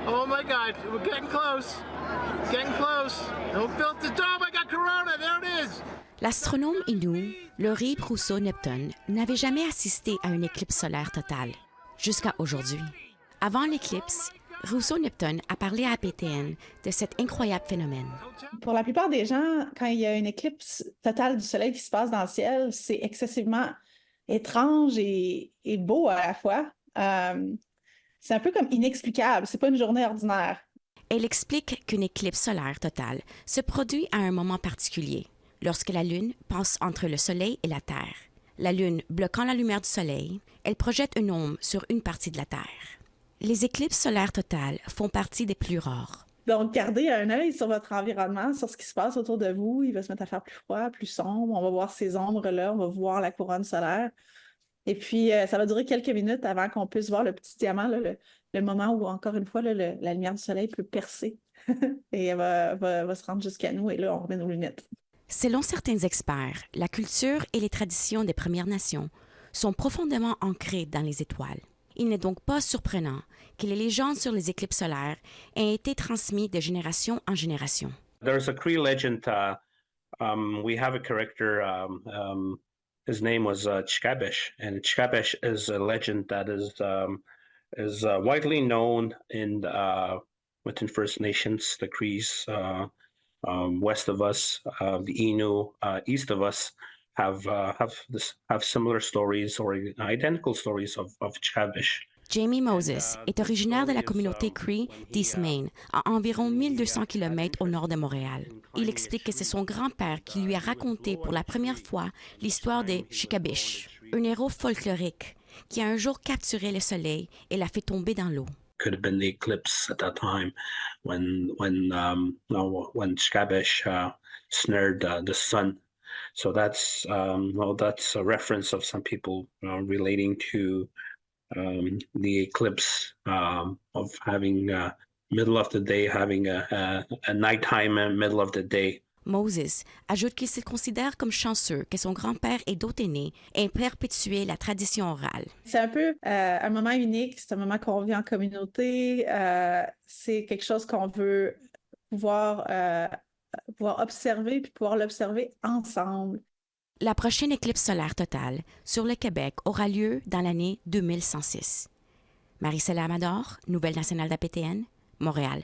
Oh my God, we're getting close. Getting close. Oh, my God, Corona, there it is. L'astronome Inou, Laurie Brousseau-Neptune, n'avait jamais assisté à une éclipse solaire totale, jusqu'à aujourd'hui. Avant l'éclipse, Brousseau-Neptune a parlé à APTN de cet incroyable phénomène. Pour la plupart des gens, quand il y a une éclipse totale du Soleil qui se passe dans le ciel, c'est excessivement étrange et beau à la fois. C'est un peu comme inexplicable, c'est pas une journée ordinaire. Elle explique qu'une éclipse solaire totale se produit à un moment particulier, lorsque la Lune passe entre le Soleil et la Terre. La Lune bloquant la lumière du Soleil, elle projette une ombre sur une partie de la Terre. Les éclipses solaires totales font partie des plus rares. Donc, gardez un œil sur votre environnement, sur ce qui se passe autour de vous. Il va se mettre à faire plus froid, plus sombre. On va voir ces ombres-là, on va voir la couronne solaire. Et puis, ça va durer quelques minutes avant qu'on puisse voir le petit diamant, là, le moment où, encore une fois, là, la lumière du soleil peut percer et elle va se rendre jusqu'à nous. Et là, on remet nos lunettes. Selon certains experts, la culture et les traditions des Premières Nations sont profondément ancrées dans les étoiles. Il n'est donc pas surprenant que les légendes sur les éclipses solaires aient été transmises de génération en génération. There's a Cree legend. We have a character. His name was Chkabesh, and Chkabesh is a legend that is widely known in within First Nations, the Crees, west of us, the Innu, east of us, have similar stories or identical stories of Chkabesh. Jamie Moses est originaire de la communauté Cree d'East Main, à environ 1200 km au nord de Montréal. Il explique que c'est son grand-père qui lui a raconté pour la première fois l'histoire des Chikabish, un héros folklorique qui a un jour capturé le soleil et l'a fait tomber dans l'eau. Could have been the eclipse at that time when Chkabesh snared the sun. So that's a reference of some people relating to the eclipse of having middle of the day, having a nighttime and middle of the day. Moses ajoute qu'il se considère comme chanceux que son grand-père et d'autres aînés aient perpétué la tradition orale. C'est un peu un moment unique, c'est un moment qu'on vit en communauté, c'est quelque chose qu'on veut pouvoir observer puis pouvoir l'observer ensemble. La prochaine éclipse solaire totale sur le Québec aura lieu dans l'année 2106. Marie-Céline Amador, Nouvelle nationale d'APTN, Montréal.